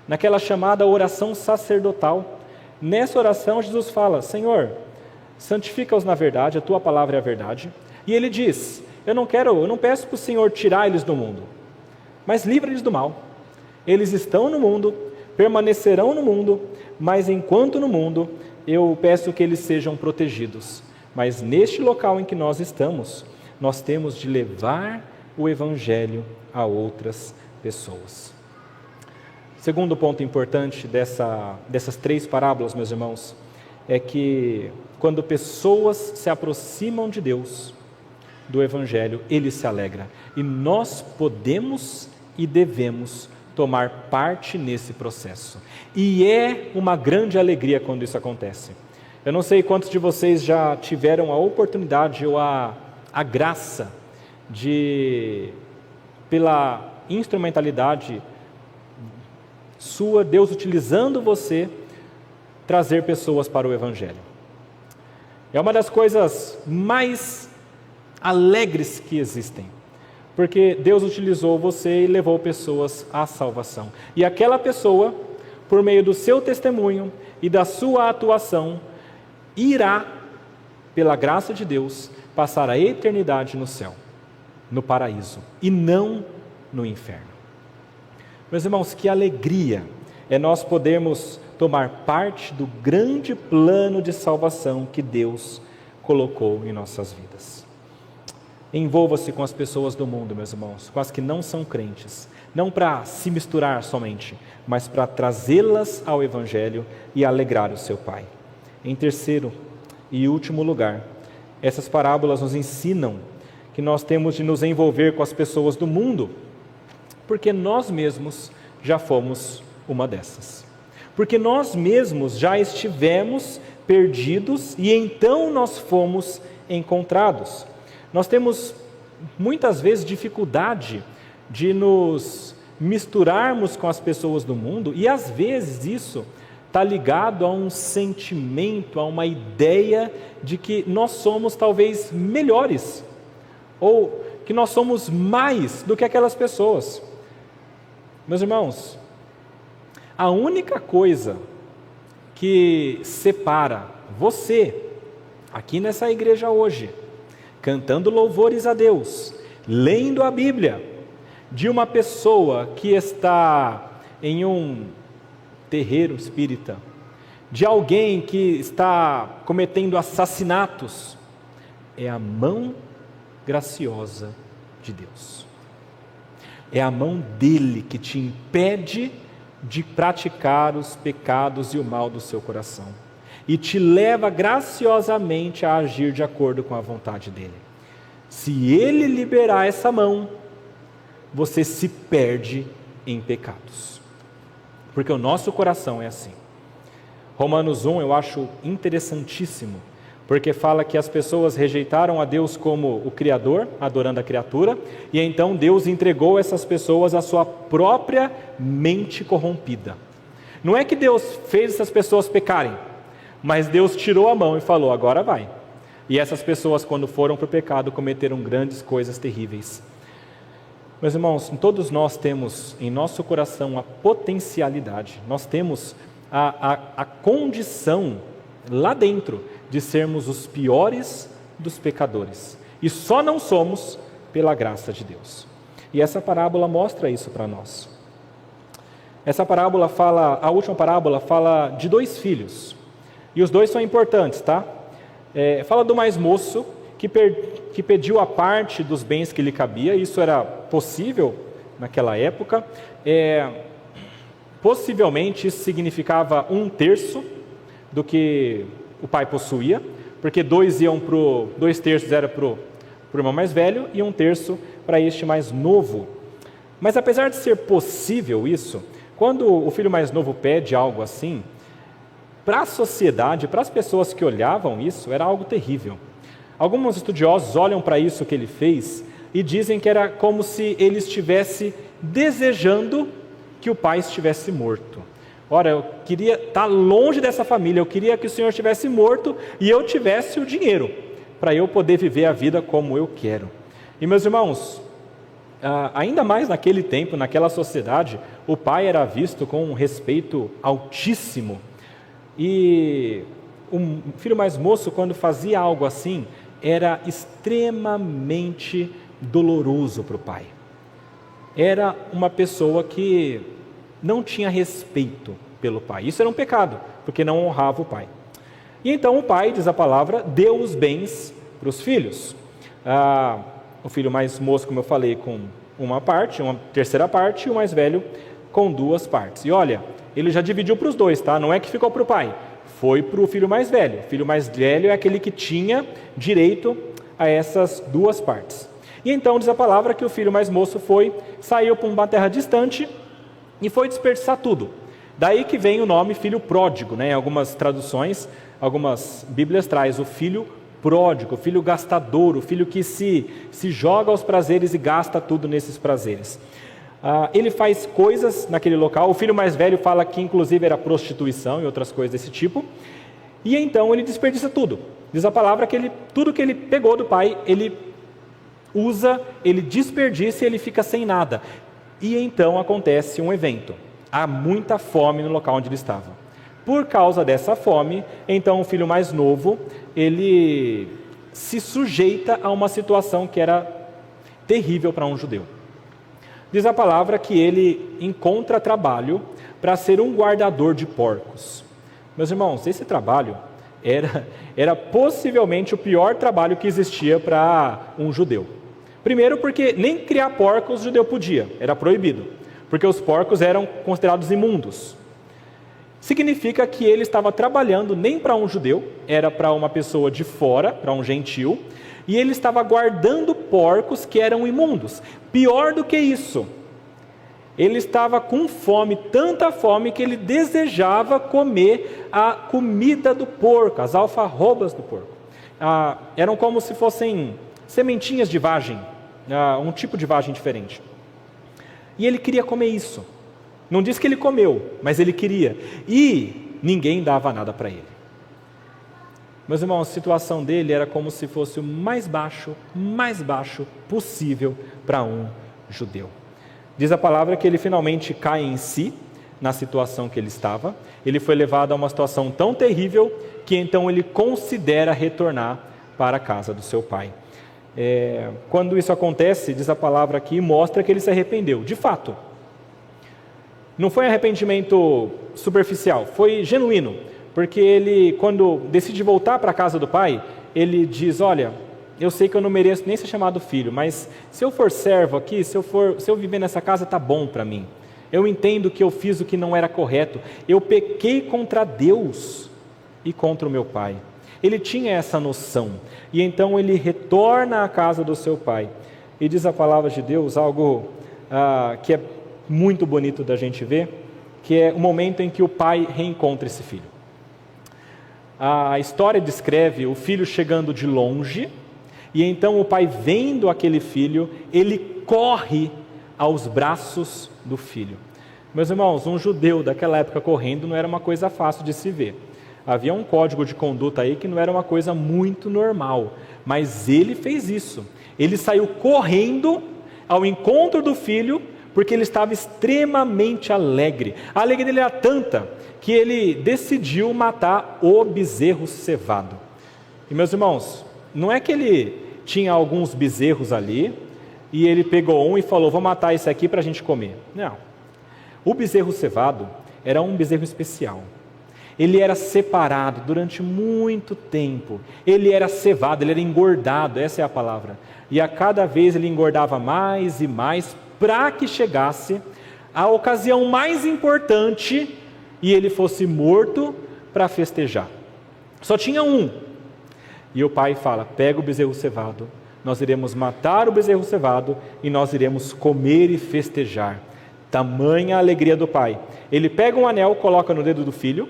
naquela chamada oração sacerdotal. Nessa oração, Jesus fala, Senhor, santifica-os na verdade, a Tua palavra é a verdade. E Ele diz, eu não peço para o Senhor tirar eles do mundo, mas livra-eles do mal. Eles estão no mundo, permanecerão no mundo, mas enquanto no mundo, eu peço que eles sejam protegidos. Mas neste local em que nós estamos, nós temos de levar o Evangelho a outras pessoas. Segundo ponto importante dessas 3 parábolas, meus irmãos, é que quando pessoas se aproximam de Deus, do Evangelho, Ele se alegra. E nós podemos e devemos tomar parte nesse processo. E é uma grande alegria quando isso acontece. Eu não sei quantos de vocês já tiveram a oportunidade ou a graça de, pela instrumentalidade sua, Deus utilizando você, trazer pessoas para o Evangelho. É uma das coisas mais alegres que existem. Porque Deus utilizou você e levou pessoas à salvação. E aquela pessoa, por meio do seu testemunho e da sua atuação, irá, pela graça de Deus, passar a eternidade no céu, no paraíso, e não no inferno. Meus irmãos, que alegria é nós podermos tomar parte do grande plano de salvação que Deus colocou em nossas vidas. Envolva-se com as pessoas do mundo, meus irmãos, com as que não são crentes, não para se misturar somente, mas para trazê-las ao Evangelho e alegrar o seu Pai. Em terceiro e último lugar, essas parábolas nos ensinam que nós temos de nos envolver com as pessoas do mundo, porque nós mesmos já fomos uma dessas. Porque nós mesmos já estivemos perdidos e então nós fomos encontrados. Nós temos muitas vezes dificuldade de nos misturarmos com as pessoas do mundo e às vezes isso está ligado a um sentimento, a uma ideia de que nós somos talvez melhores ou que nós somos mais do que aquelas pessoas. Meus irmãos, a única coisa que separa você, aqui nessa igreja hoje, cantando louvores a Deus, lendo a Bíblia, de uma pessoa que está em um terreiro espírita, de alguém que está cometendo assassinatos, é a mão graciosa de Deus. É a mão dele que te impede de praticar os pecados e o mal do seu coração e te leva graciosamente a agir de acordo com a vontade dele. Se ele liberar essa mão, você se perde em pecados, porque o nosso coração é assim. Romanos 1 eu acho interessantíssimo, porque fala que as pessoas rejeitaram a Deus como o Criador, adorando a criatura, e então Deus entregou essas pessoas à sua própria mente corrompida. Não é que Deus fez essas pessoas pecarem, mas Deus tirou a mão e falou, agora vai. E essas pessoas, quando foram para o pecado, cometeram grandes coisas terríveis. Meus irmãos, todos nós temos em nosso coração a potencialidade, nós temos a condição lá dentro de sermos os piores dos pecadores. E só não somos pela graça de Deus. E essa parábola mostra isso para nós. Essa parábola a última parábola fala de 2 filhos. E os 2 são importantes, tá? Fala do mais moço, que pediu a parte dos bens que lhe cabia. Isso era possível naquela época. Possivelmente isso significava 1/3 do que o pai possuía, porque 2 terços era para o irmão mais velho e 1/3 para este mais novo. Mas apesar de ser possível isso, quando o filho mais novo pede algo assim, para a sociedade, para as pessoas que olhavam isso, era algo terrível. Alguns estudiosos olham para isso que ele fez e dizem que era como se ele estivesse desejando que o pai estivesse morto. Ora, eu queria estar longe dessa família, eu queria que o Senhor estivesse morto e eu tivesse o dinheiro, para eu poder viver a vida como eu quero. E meus irmãos, ainda mais naquele tempo, naquela sociedade, o pai era visto com um respeito altíssimo. E o filho mais moço, quando fazia algo assim, era extremamente doloroso para o pai. Era uma pessoa que não tinha respeito pelo pai. Isso era um pecado, porque não honrava o pai. E então o pai, diz a palavra, deu os bens para os filhos. O filho mais moço, como eu falei, com uma terceira parte, e o mais velho com 2 partes. E olha, ele já dividiu para os 2, tá? Não é que ficou para o pai, foi para o filho mais velho. O filho mais velho é aquele que tinha direito a essas 2 partes. E então diz a palavra que o filho mais moço saiu para uma terra distante e foi desperdiçar tudo. Daí que vem o nome filho pródigo, né? Em algumas traduções, algumas bíblias traz o filho pródigo, o filho gastador, o filho que se joga aos prazeres e gasta tudo nesses prazeres. Ele faz coisas naquele local. O filho mais velho fala que inclusive era prostituição e outras coisas desse tipo. E então ele desperdiça tudo. Diz a palavra que tudo que ele pegou do pai, ele usa, ele desperdiça e ele fica sem nada. E então acontece um evento. Há muita fome no local onde ele estava. Por causa dessa fome, então o filho mais novo, ele se sujeita a uma situação que era terrível para um judeu. Diz a palavra que ele encontra trabalho para ser um guardador de porcos. Meus irmãos, esse trabalho era possivelmente o pior trabalho que existia para um judeu. Primeiro porque nem criar porcos o judeu podia, era proibido, porque os porcos eram considerados imundos. significa que ele estava trabalhando nem para um judeu, era para uma pessoa de fora, para um gentil, e ele estava guardando porcos que eram imundos. Pior do que isso, ele estava com fome, tanta fome, que ele desejava comer a comida do porco, as alfarrobas do porco. Eram como se fossem sementinhas de vagem, um tipo de vagem diferente. E ele queria comer isso. Não diz que ele comeu, mas ele queria. E ninguém dava nada para ele. Meus irmãos, a situação dele era como se fosse o mais baixo possível para um judeu. Diz a palavra que ele finalmente cai em si, na situação que ele estava. Ele foi levado a uma situação tão terrível, que então ele considera retornar para a casa do seu pai. Quando isso acontece, diz a palavra aqui, mostra que ele se arrependeu. De fato, não foi arrependimento superficial, foi genuíno. Porque ele, quando decide voltar para a casa do pai, ele diz, olha, eu sei que eu não mereço nem ser chamado filho, mas se eu for servo aqui, se eu viver nessa casa, está bom para mim. Eu entendo que eu fiz o que não era correto. Eu pequei contra Deus e contra o meu pai. Ele tinha essa noção. E então ele retorna à casa do seu pai. E diz a palavra de Deus algo que é muito bonito da gente ver, que é o momento em que o pai reencontra esse filho. A história descreve o filho chegando de longe, e então o pai, vendo aquele filho, ele corre aos braços do filho. Meus irmãos, um judeu daquela época correndo não era uma coisa fácil de se ver. Havia um código de conduta aí que não era uma coisa muito normal, mas ele fez isso. Ele saiu correndo ao encontro do filho, porque ele estava extremamente alegre. A alegria dele era tanta que ele decidiu matar o bezerro cevado. E meus irmãos, não é que ele tinha alguns bezerros ali, e ele pegou um e falou, vou matar esse aqui para a gente comer. Não. O bezerro cevado era um bezerro especial. Ele era separado durante muito tempo. Ele era cevado, ele era engordado, essa é a palavra. E a cada vez ele engordava mais e mais, para que chegasse a ocasião mais importante e ele fosse morto para festejar. Só tinha um. E o pai fala, pega o bezerro cevado, nós iremos matar o bezerro cevado e nós iremos comer e festejar. Tamanha a alegria do pai. Ele pega um anel, coloca no dedo do filho,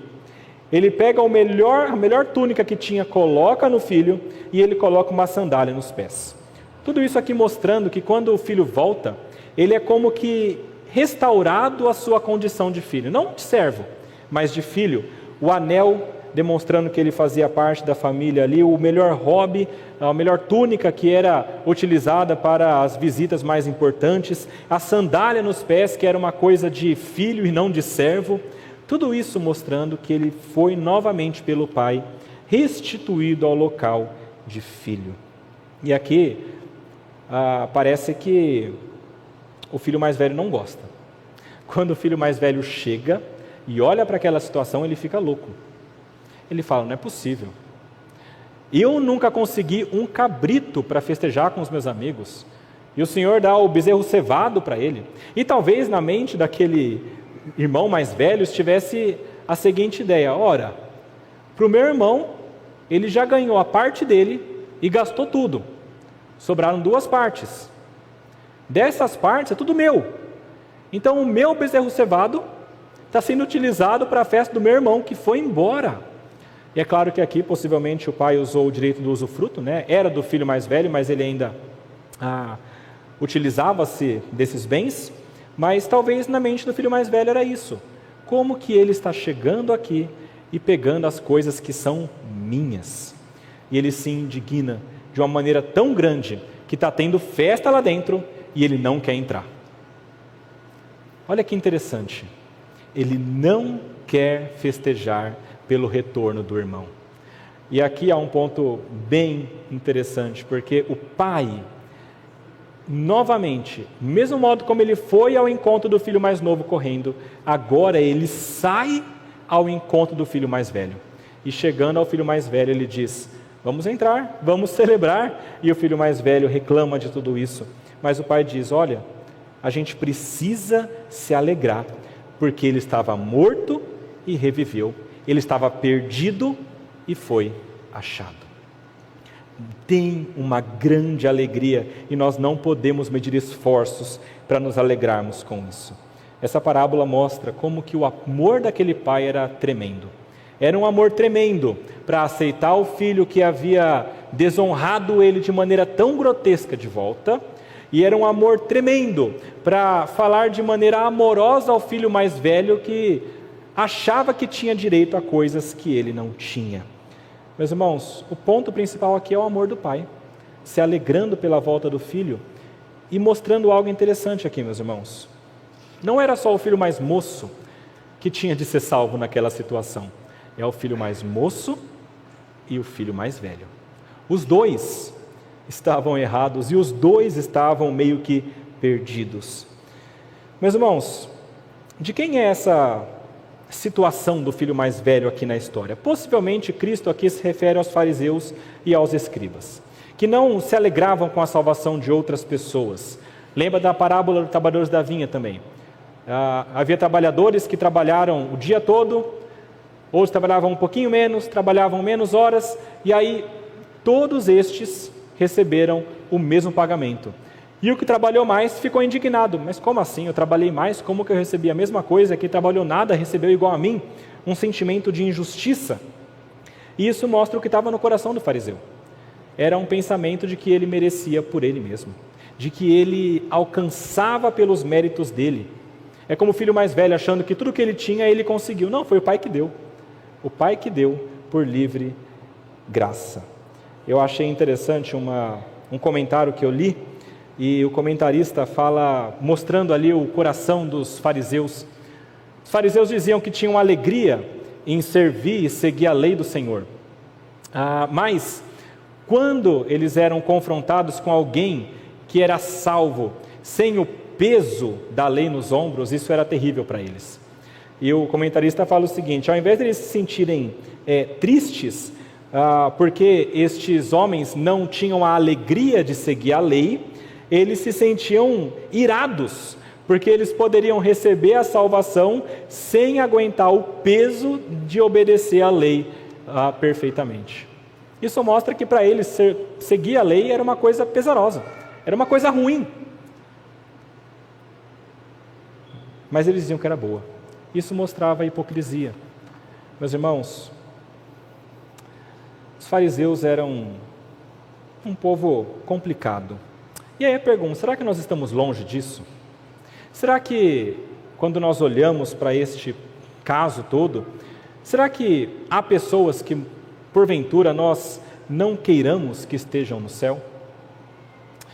ele pega a melhor túnica que tinha, coloca no filho e ele coloca uma sandália nos pés. Tudo isso aqui mostrando que quando o filho volta, ele é como que restaurado a sua condição de filho, não de servo, mas de filho. O anel demonstrando que ele fazia parte da família ali, o melhor hobby, a melhor túnica que era utilizada para as visitas mais importantes, a sandália nos pés, que era uma coisa de filho e não de servo. Tudo isso mostrando que ele foi novamente pelo pai restituído ao local de filho. E aqui parece que o filho mais velho não gosta. Quando o filho mais velho chega e olha para aquela situação, ele fica louco. Ele fala, não é possível. Eu nunca consegui um cabrito para festejar com os meus amigos. E o Senhor dá o bezerro cevado para ele. E talvez na mente daquele irmão mais velho estivesse a seguinte ideia. Ora, para o meu irmão, ele já ganhou a parte dele e gastou tudo. Sobraram 2 partes. Dessas partes é tudo meu. Então o meu bezerro cevado está sendo utilizado para a festa do meu irmão que foi embora. E é claro que aqui possivelmente o pai usou o direito do usufruto, né? Era do filho mais velho, mas ele ainda utilizava-se desses bens. Mas talvez na mente do filho mais velho era isso. Como que ele está chegando aqui e pegando as coisas que são minhas? E ele se indigna de uma maneira tão grande que está tendo festa lá dentro e ele não quer entrar. Olha que interessante. Ele não quer festejar pelo retorno do irmão. E aqui há um ponto bem interessante, porque o pai, novamente, do mesmo modo como ele foi ao encontro do filho mais novo correndo, agora ele sai ao encontro do filho mais velho. E chegando ao filho mais velho, ele diz, vamos entrar, vamos celebrar. E o filho mais velho reclama de tudo isso. Mas o pai diz, olha, a gente precisa se alegrar, porque ele estava morto e reviveu. Ele estava perdido e foi achado. Tem uma grande alegria e nós não podemos medir esforços para nos alegrarmos com isso. Essa parábola mostra como que o amor daquele pai era tremendo. Era um amor tremendo para aceitar o filho que havia desonrado ele de maneira tão grotesca de volta, e era um amor tremendo para falar de maneira amorosa ao filho mais velho que achava que tinha direito a coisas que ele não tinha. Meus irmãos, o ponto principal aqui é o amor do pai, se alegrando pela volta do filho e mostrando algo interessante aqui, meus irmãos. Não era só o filho mais moço que tinha de ser salvo naquela situação, é o filho mais moço e o filho mais velho. Os dois estavam errados e os dois estavam meio que perdidos. Meus irmãos, de quem é essa situação do filho mais velho aqui na história? Possivelmente Cristo aqui se refere aos fariseus e aos escribas, que não se alegravam com a salvação de outras pessoas. Lembra da parábola dos trabalhadores da vinha também? Havia trabalhadores que trabalharam o dia todo, outros trabalhavam um pouquinho menos, trabalhavam menos horas, e aí todos estes receberam o mesmo pagamento. E o que trabalhou mais ficou indignado. Mas como assim? Eu trabalhei mais, como que eu recebi a mesma coisa? Quem trabalhou nada recebeu igual a mim? Um sentimento de injustiça. E isso mostra o que estava no coração do fariseu. Era um pensamento de que ele merecia por ele mesmo, de que ele alcançava pelos méritos dele. É como o filho mais velho achando que tudo que ele tinha ele conseguiu. Não, foi o pai que deu. O pai que deu por livre graça. Eu achei interessante um comentário que eu li, e o comentarista fala, mostrando ali o coração dos fariseus. Os fariseus diziam que tinham alegria em servir e seguir a lei do Senhor. Mas, quando eles eram confrontados com alguém que era salvo, sem o peso da lei nos ombros, isso era terrível para eles. E o comentarista fala o seguinte: ao invés de eles se sentirem tristes, porque estes homens não tinham a alegria de seguir a lei, eles se sentiam irados, porque eles poderiam receber a salvação sem aguentar o peso de obedecer a lei perfeitamente. Isso mostra que para eles seguir a lei era uma coisa pesarosa, era uma coisa ruim. Mas eles diziam que era boa. Isso mostrava a hipocrisia. Meus irmãos, os fariseus eram um povo complicado. E aí eu pergunto, será que nós estamos longe disso? Será que, quando nós olhamos para este caso todo, será que há pessoas que, porventura, nós não queiramos que estejam no céu?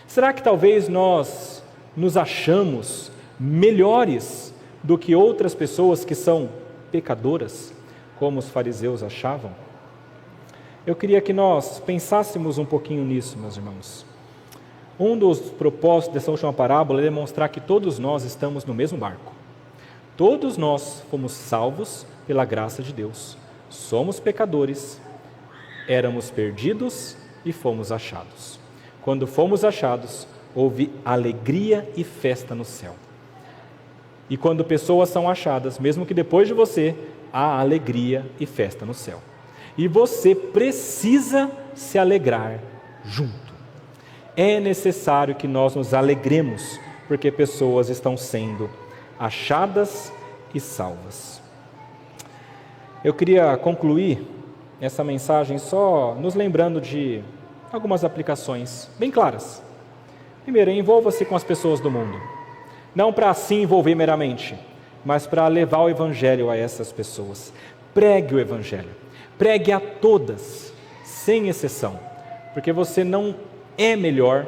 Será que talvez nós nos achamos melhores do que outras pessoas que são pecadoras, como os fariseus achavam? Eu queria que nós pensássemos um pouquinho nisso, meus irmãos. Um dos propósitos dessa última parábola é demonstrar que todos nós estamos no mesmo barco. Todos nós fomos salvos pela graça de Deus. Somos pecadores, éramos perdidos e fomos achados. Quando fomos achados, houve alegria e festa no céu. E quando pessoas são achadas, mesmo que depois de você, há alegria e festa no céu. E você precisa se alegrar junto. É necessário que nós nos alegremos, porque pessoas estão sendo achadas e salvas. Eu queria concluir essa mensagem só nos lembrando de algumas aplicações bem claras. Primeiro, envolva-se com as pessoas do mundo. Não para se envolver meramente, mas para levar o Evangelho a essas pessoas. Pregue o Evangelho. Pregue a todas, sem exceção, porque você não é melhor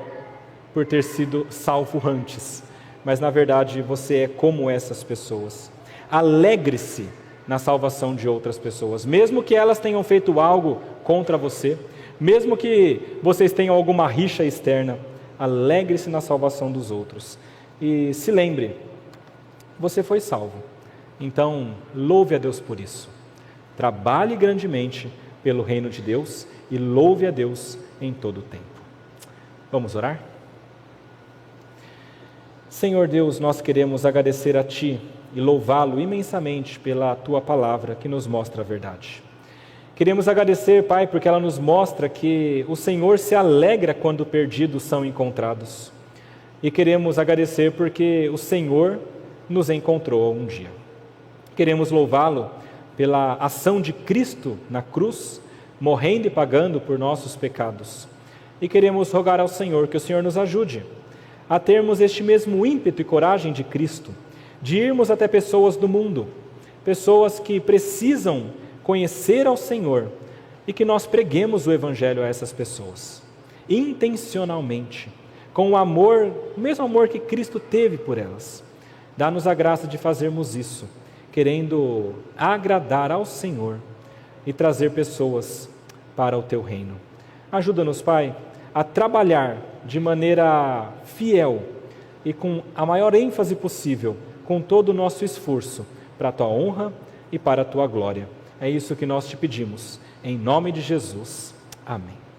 por ter sido salvo antes, mas na verdade você é como essas pessoas. Alegre-se na salvação de outras pessoas, mesmo que elas tenham feito algo contra você, mesmo que vocês tenham alguma rixa externa, alegre-se na salvação dos outros. E se lembre, você foi salvo, então louve a Deus por isso. Trabalhe grandemente pelo reino de Deus e louve a Deus em todo o tempo. Vamos orar? Senhor Deus, nós queremos agradecer a Ti e louvá-lo imensamente pela Tua palavra que nos mostra a verdade. Queremos agradecer, Pai, porque ela nos mostra que o Senhor se alegra quando perdidos são encontrados. E queremos agradecer porque o Senhor nos encontrou um dia. Queremos louvá-lo pela ação de Cristo na cruz, morrendo e pagando por nossos pecados. E queremos rogar ao Senhor que o Senhor nos ajude a termos este mesmo ímpeto e coragem de Cristo, de irmos até pessoas do mundo, pessoas que precisam conhecer ao Senhor e que nós preguemos o Evangelho a essas pessoas, intencionalmente, com o amor, o mesmo amor que Cristo teve por elas. Dá-nos a graça de fazermos isso, querendo agradar ao Senhor e trazer pessoas para o Teu reino. Ajuda-nos, Pai, a trabalhar de maneira fiel e com a maior ênfase possível, com todo o nosso esforço, para a Tua honra e para a Tua glória. É isso que nós te pedimos, em nome de Jesus. Amém.